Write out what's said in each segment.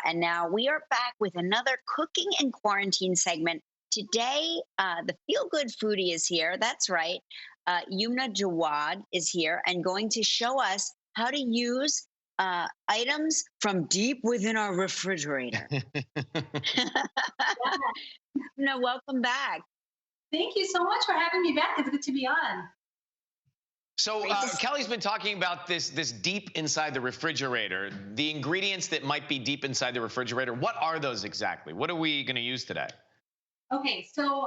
And now we are back with another cooking and quarantine segment. Today, the Feel Good Foodie is here. That's right. Yumna Jawad is here and going to show us how to use items from deep within our refrigerator. No, welcome back. Thank you so much for having me back. It's good to be on. So Great to see Kelly's been talking about this deep inside the refrigerator, the ingredients that might be deep inside the refrigerator. What are those exactly? What are we going to use today? Okay, so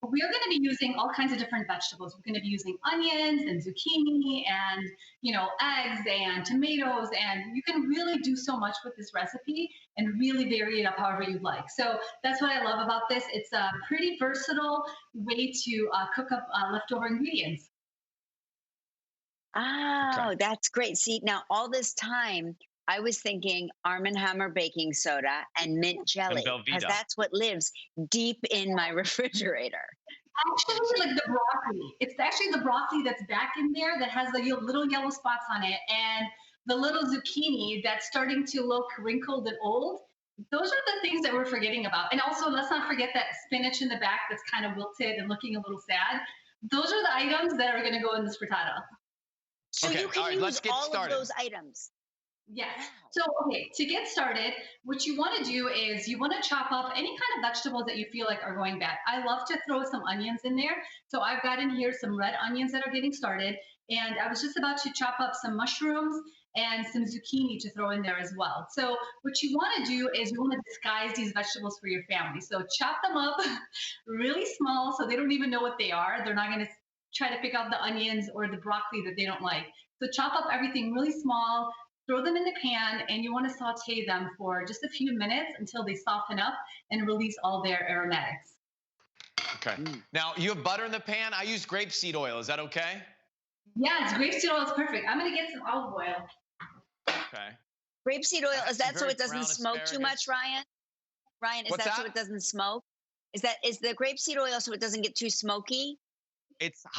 we're going to be using all kinds of different vegetables. We're going to be using onions and zucchini and eggs and tomatoes, and you can really do so much with this recipe and really vary it up however you'd like. So that's what I love about this. It's a pretty versatile way to cook up leftover ingredients. Okay. Oh, that's great. See, now all this time, I was thinking Arm& Hammer baking soda and mint And jelly because Velveeta. that's what lives deep in my refrigerator. Actually, like the broccoli. It's actually the broccoli that's back in there that has the little yellow spots on it, and the little zucchini that's starting to look wrinkled and old. Those are the things that we're forgetting about. And also, let's not forget that spinach in the back that's kind of wilted and looking a little sad. Those are the items that are going to go in this frittata. So Okay, you all can right, let's use get all of started. those items. Yes. Wow. So, okay, to get started, what you want to do is you want to chop up any kind of vegetables that you feel like are going bad. I love to throw some onions in there. So, I've got in here some red onions that are getting started. And I was just about to chop up some mushrooms and some zucchini to throw in there as well. So, what you want to do is you want to disguise these vegetables for your family. So, chop them up really small so they don't even know what they are. They're not going to try to pick out the onions or the broccoli that they don't like. So, chop up everything really small, throw them in the pan, and you want to saute them for just a few minutes until they soften up and release all their aromatics. Okay. Mm. Now, you have butter in the pan. I use grapeseed oil. Is that okay? Yes, grapeseed oil is perfect. I'm going to get some olive oil. Okay. Grapeseed I oil, have is some that so very it doesn't brown smoke too much, asparagus. Ryan? Ryan, is What's that so that? it doesn't smoke? Is the grapeseed oil so it doesn't get too smoky?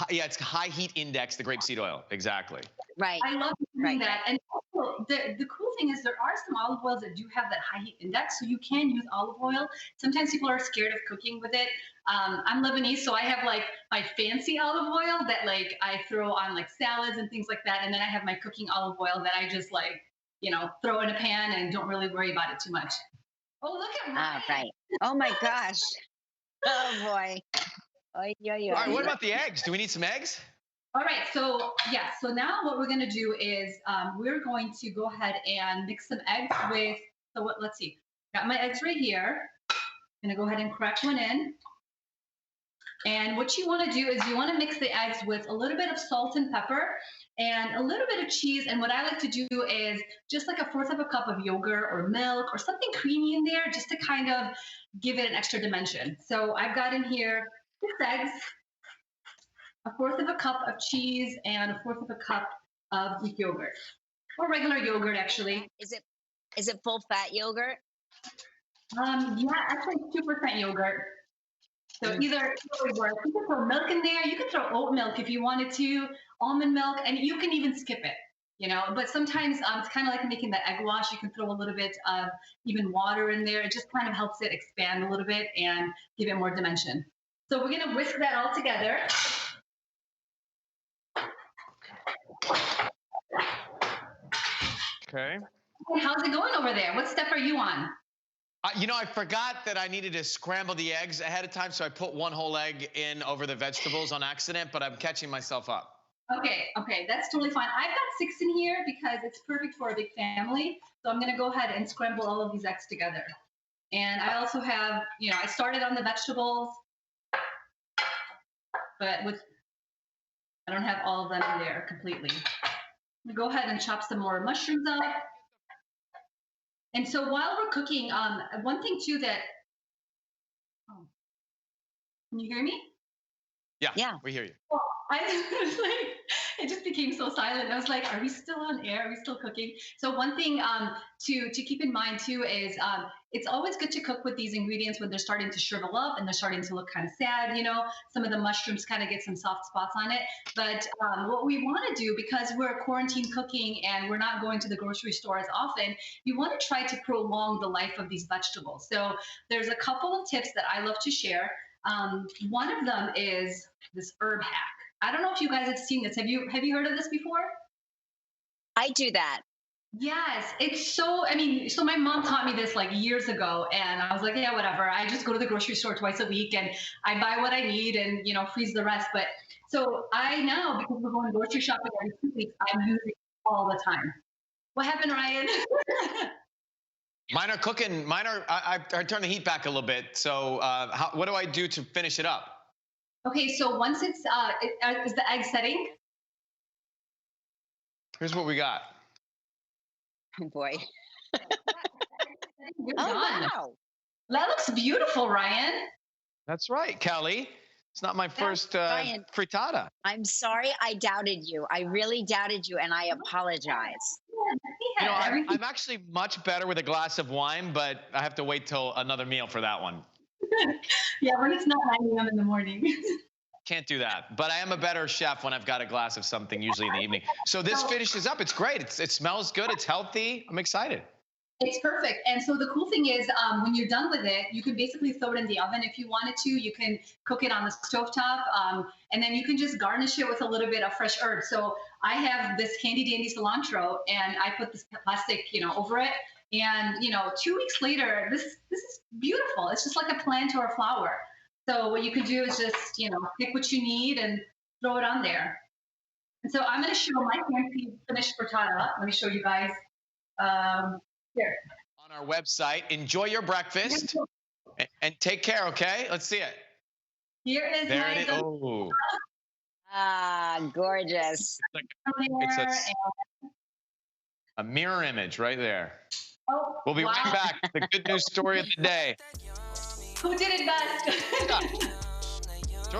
Yeah, it's high heat index, the grapeseed oil. Exactly. Right, I love doing right. that. And also, the cool thing is there are some olive oils that do have that high heat index, so you can use olive oil. Sometimes people are scared of cooking with it. I'm Lebanese, so I have like my fancy olive oil that like I throw on like salads and things like that, and then I have my cooking olive oil that I just like throw in a pan and don't really worry about it too much. Oh, look at Ah, Ryan. right. Oh my gosh. Oh boy. Oy, oy, All right, oy. what about the eggs? Do we need some eggs? All right, so yes, so now what we're going to do is we're going to go ahead and mix some eggs with, so what, let's see, got my eggs right here. I'm going to go ahead and crack one in. And what you want to do is you want to mix the eggs with a little bit of salt and pepper and a little bit of cheese. And what I like to do is just like a fourth of a cup of yogurt or milk or something creamy in there just to kind of give it an extra dimension. So I've got in here 6 eggs, a fourth of a cup of cheese, and a fourth of a cup of Greek yogurt, or regular yogurt, actually. Is it full fat yogurt? Yeah, actually 2% yogurt. So Mm. either would work. You can throw milk in there. You can throw oat milk if you wanted to, almond milk, and you can even skip it. But sometimes it's kind of like making the egg wash. You can throw a little bit of even water in there. It just kind of helps it expand a little bit and give it more dimension. So we're gonna whisk that all together. Okay. And how's it going over there? What step are you on? I forgot that I needed to scramble the eggs ahead of time, so I put one whole egg in over the vegetables on accident, but I'm catching myself up. Okay, that's totally fine. I've got 6 in here because it's perfect for a big family. So I'm gonna go ahead and scramble all of these eggs together. And I also have, I started on the vegetables, but I don't have all of them in there completely. I'm gonna go ahead and chop some more mushrooms up. And so while we're cooking, one thing too that, oh, can you hear me? Yeah, Yeah. we hear you. Well, I was like, It just became so silent. I was like, are we still on air? Are we still cooking? So one thing to keep in mind too is it's always good to cook with these ingredients when they're starting to shrivel up and they're starting to look kind of sad. Some of the mushrooms kind of get some soft spots on it. But what we want to do, because we're quarantine cooking and we're not going to the grocery store as often, you want to try to prolong the life of these vegetables. So there's a couple of tips that I love to share. One of them is this herb hack. I don't know if you guys have seen this. Have you heard of this before? I do that. Yes, it's so. I mean, so my mom taught me this like years ago, and I was like, yeah, whatever. I just go to the grocery store twice a week, and I buy what I need, and freeze the rest. But so I now, because we're going grocery shopping every 2 weeks, I'm using it all the time. What happened, Ryan? Mine are cooking. Mine are. I turned the heat back a little bit. So, what do I do to finish it up? Okay, so once is the egg setting? Here's what we got. Oh boy. You're Oh done. wow. That looks beautiful, Ryan. That's right, Kelly. It's not my first Ryan, frittata. I'm sorry I doubted you. I really doubted you, and I apologize. I'm actually much better with a glass of wine, but I have to wait till another meal for that one. Yeah, when it's not 9 a.m. in the morning. Can't do that. But I am a better chef when I've got a glass of something, usually in the evening. So this finishes up. It's great. It smells good. It's healthy. I'm excited. It's perfect. And so the cool thing is, when you're done with it, you can basically throw it in the oven if you wanted to. You can cook it on the stovetop, and then you can just garnish it with a little bit of fresh herbs. So I have this handy dandy cilantro, and I put this plastic, over it. And 2 weeks later, this is beautiful. It's just like a plant or a flower. So what you can do is just, pick what you need and throw it on there. And so I'm going to show my fancy finished frittata. Let me show you guys. Here. On our website, enjoy your breakfast and take care, okay? Let's see it. Here is There my it is. Oh. Ah, gorgeous. It's a mirror image right there. Oh, We'll be wow. right back. The good news story of the day. Who did it best?